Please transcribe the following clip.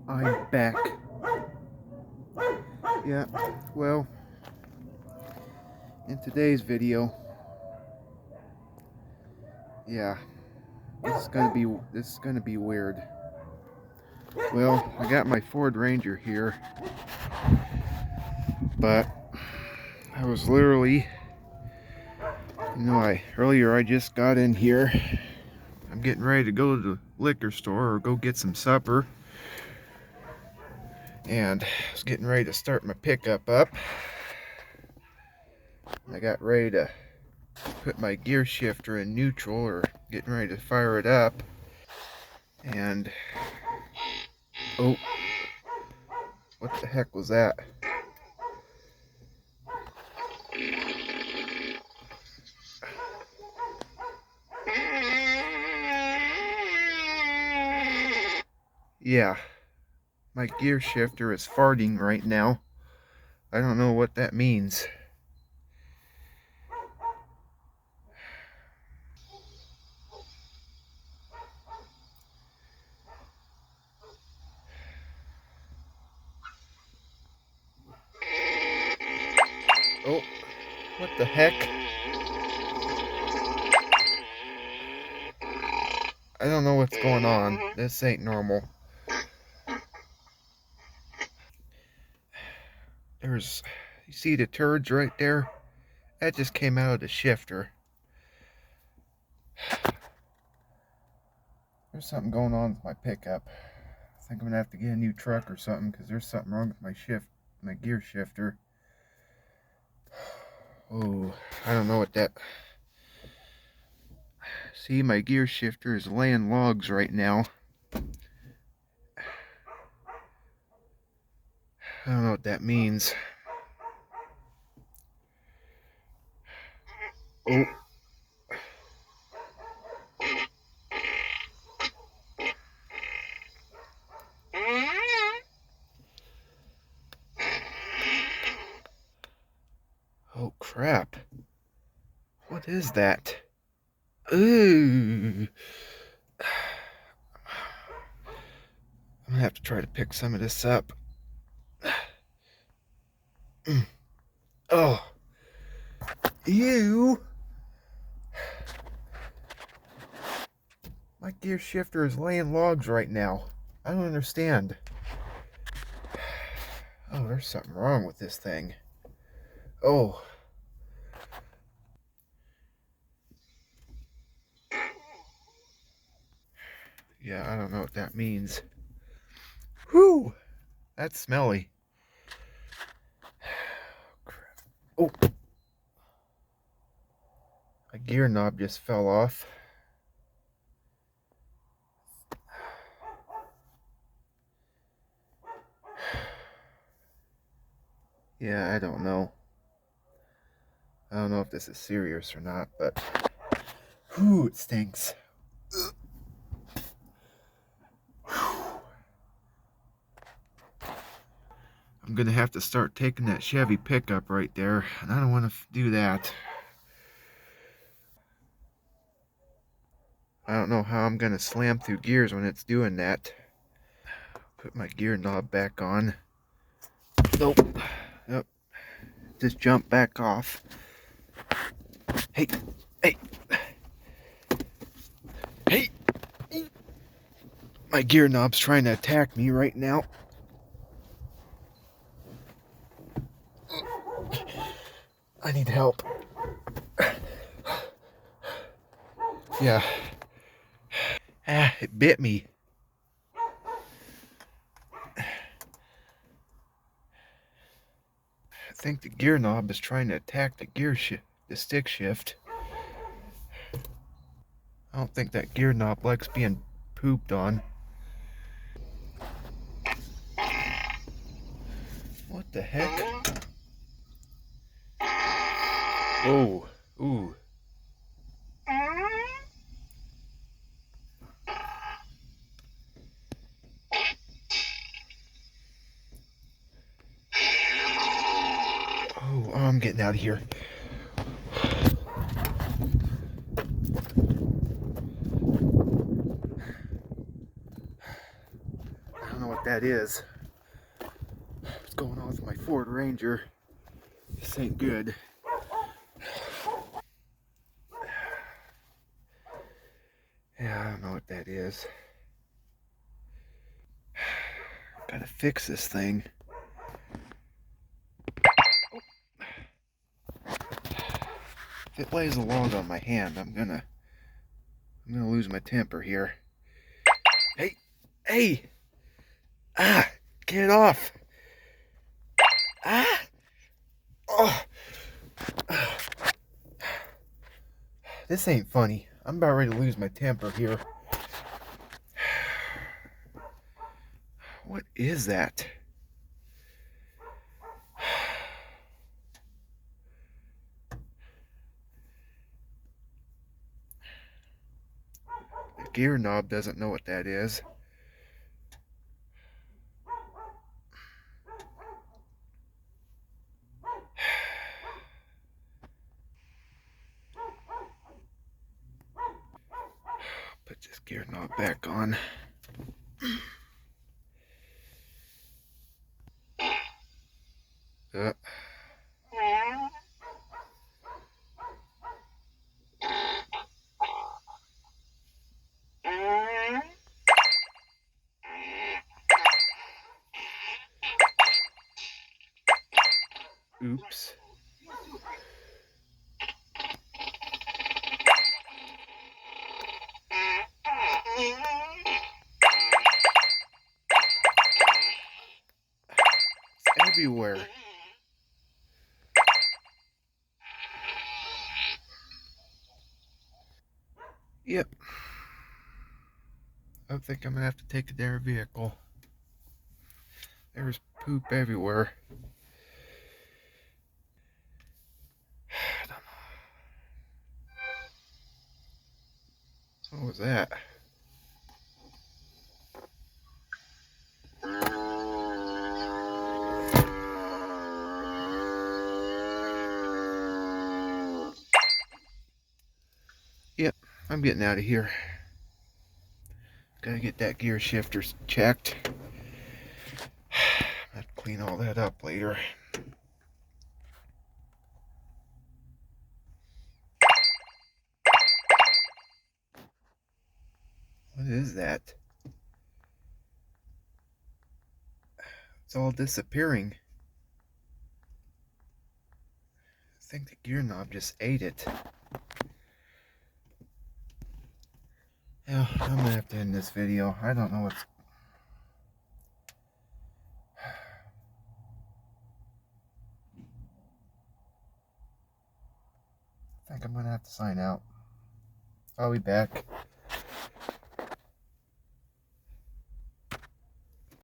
I'm back. Yeah, well, in today's video, yeah, this is gonna be weird. Well, I got my Ford Ranger here, but I was literally, earlier I just got in here. I'm getting ready to go to the liquor store or go get some supper. And I was getting ready to start my pickup up. I got ready to put my gear shifter in neutral, or getting ready to fire it up. And, oh, what the heck was that? Yeah, my gear shifter is farting right now. I don't know what that means. Oh, what the heck? I don't know what's going on. This ain't normal. You see the turds right there? That just came out of the shifter. There's something going on with my pickup. I think I'm gonna have to get a new truck or something, because there's something wrong with my gear shifter. Oh, I don't know what that... See, my gear shifter is laying logs right now. I don't know what that means. Oh. Oh, crap. What is that? Ooh. I'm gonna have to try to pick some of this up. Oh. Ew. My gear shifter is laying logs right now. I don't understand. Oh, there's something wrong with this thing. Oh. Yeah, I don't know what that means. Whew. That's smelly. Crap. Oh. My gear knob just fell off. Yeah, I don't know. I don't know if this is serious or not, but... Whew, it stinks. I'm gonna have to start taking that Chevy pickup right there, and I don't want to do that. I don't know how I'm gonna slam through gears when it's doing that. Put my gear knob back on. Nope. Nope. Just jump back off. Hey. Hey. Hey. My gear knob's trying to attack me right now. I need help. Yeah. Ah, it bit me. I think the gear knob is trying to attack the stick shift. I don't think that gear knob likes being pooped on. What the heck? Oh, ooh. Oh, I'm getting out of here. that is. What's going on with my Ford Ranger? This ain't good. Yeah, I don't know what that is. Gotta fix this thing. If it lays a log on my hand, I'm gonna lose my temper here. Hey! Hey! Ah! Get it off! Ah! Oh! This ain't funny. I'm about ready to lose my temper here. What is that? The gear knob doesn't know what that is. Put this gear knob back on. Uh. Oops. It's everywhere. Yep. I think I'm gonna have to take it to their vehicle. There's poop everywhere. I don't know. What was that? Yep, I'm getting out of here. Gotta get that gear shifter checked. I have to clean all that up later. What is that? It's all disappearing. I think the gear knob just ate it. Yeah, I'm gonna have to end this video. I don't know what's... I think I'm gonna have to sign out. I'll be back.